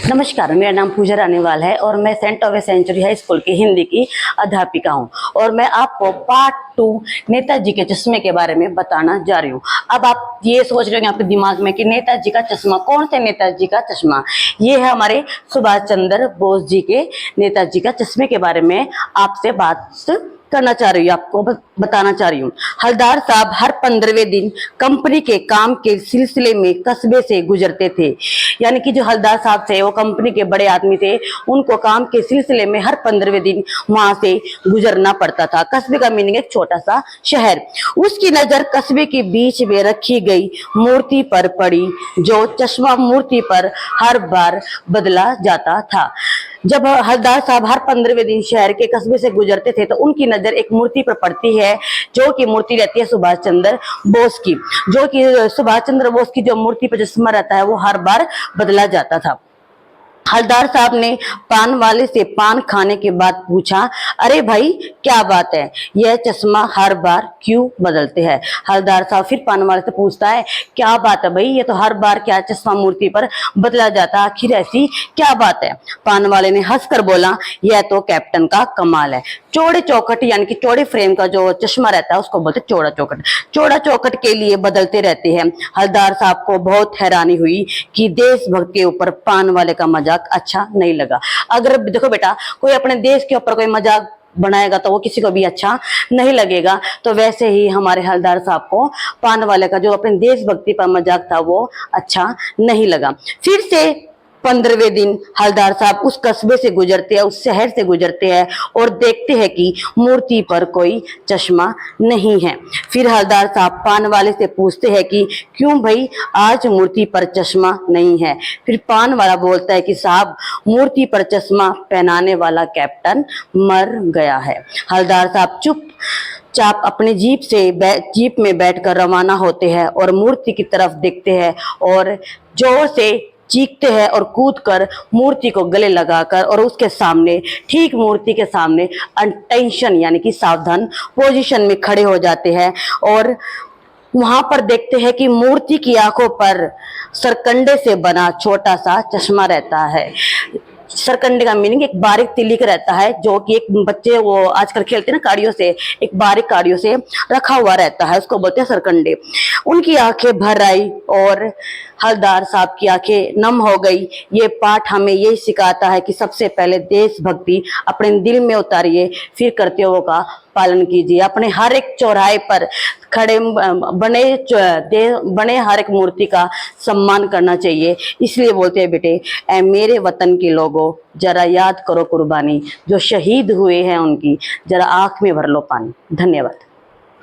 नमस्कार, मेरा नाम पूजा रानीवाल है और मैं saint of century high school की हिंदी की अध्यापिका हूँ। और मैं आपको पार्ट 2 नेताजी के चश्मे के बारे में बताना जा रही हूँ। अब आप ये सोच रहे होंगे आपके दिमाग में कि नेताजी का चश्मा, कौन से नेताजी का चश्मा? ये है हमारे सुभाष चंद्र बोस जी के नेताजी का चश्मे के बारे में आपसे बात करना चाह रही हूँ, आपको बताना चाह रही हूँ। हलदार साहब हर 15वें दिन कंपनी के काम के सिलसिले में कस्बे से गुजरते थे। यानी कि जो हलदार साहब थे वो कंपनी के बड़े आदमी थे, उनको काम के सिलसिले में हर 15वें दिन वहां से गुजरना पड़ता था। कस्बे का मीनिंग एक छोटा सा शहर। उसकी नजर कस्बे के बीच में रखी गई मूर्ति पर पड़ी, जो चश्मा मूर्ति पर हर बार बदला जाता था। जब हलदार साहब हर 15वें दिन शहर के कस्बे से गुजरते थे तो उनकी नजर एक मूर्ति पर पड़ती है, जो कि मूर्ति रहती है सुभाष चंद्र बोस की। जो कि सुभाष चंद्र बोस की जो मूर्ति पर चश्मा रहता है वो हर बार बदला जाता था। हलदार साहब ने पान वाले से पान खाने के बाद पूछा, अरे भाई क्या बात है, यह चश्मा हर बार क्यों बदलते हैं? हलदार साहब फिर पान वाले से पूछता है, क्या बात है भाई, ये तो हर बार क्या चश्मा मूर्ति पर बदला जाता, आखिर ऐसी क्या बात है? पान वाले ने हंसकर बोला, यह तो कैप्टन का कमाल है। चौड़े चौखट यानी कि चौड़े फ्रेम का जो चश्मा रहता है उसको बोलते चौड़ा चौखट। चौड़ा चौखट के लिए बदलते रहते हैं। हलदार साहब को बहुत हैरानी हुई कि देशभक्त के ऊपर पान वाले का मजाक अच्छा नहीं लगा। अगर देखो बेटा, कोई अपने देश के ऊपर कोई मजाक बनाएगा तो वो किसी को भी अच्छा नहीं लगेगा। तो वैसे ही हमारे हलदार साहब को पान वाले का जो अपने देशभक्ति पर मजाक था वो अच्छा नहीं लगा। फिर से 15वें दिन हलदार साहब उस कस्बे से गुजरते हैं, उस शहर से गुजरते हैं और देखते हैं कि मूर्ति पर कोई चश्मा नहीं है। फिर हलदार साहब पान वाले से पूछते हैं कि क्यों भाई आज मूर्ति पर चश्मा नहीं है? फिर पान वाला बोलता है कि साहब मूर्ति पर चश्मा पहनाने वाला कैप्टन मर गया है। हलदार साहब चाप अपने जीप में बैठकर रवाना होते हैं और मूर्ति की तरफ देखते हैं और जोर से चीखते हैं और कूदकर मूर्ति को गले लगाकर और उसके सामने, ठीक मूर्ति के सामने अटेंशन यानी कि सावधान पोजीशन में खड़े हो जाते हैं। और वहां पर देखते हैं कि मूर्ति की आंखों पर सरकंडे से बना छोटा सा चश्मा रहता है। सरकंडे का मीनिंग एक बारीक तिलिक रहता है, जो कि एक बच्चे वो आजकल खेलते हैं ना काड़ियों से, एक बारीक काड़ियों से रखा हुआ रहता है, उसको बोलते हैं सरकंडे। उनकी आंखें भर आई और हलदार साहब की आंखें नम हो गई। ये पाठ हमें यही सिखाता है कि सबसे पहले देशभक्ति अपने दिल में उतारिए, फिर कर्तव्यों का पालन कीजिए। अपने हर एक चौराहे पर खड़े बने हर एक मूर्ति का सम्मान करना चाहिए। इसलिए बोलते हैं बेटे, ऐ मेरे वतन के लोगों, जरा याद करो कुर्बानी, जो शहीद हुए हैं उनकी, जरा आंख में भर लो पानी। धन्यवाद।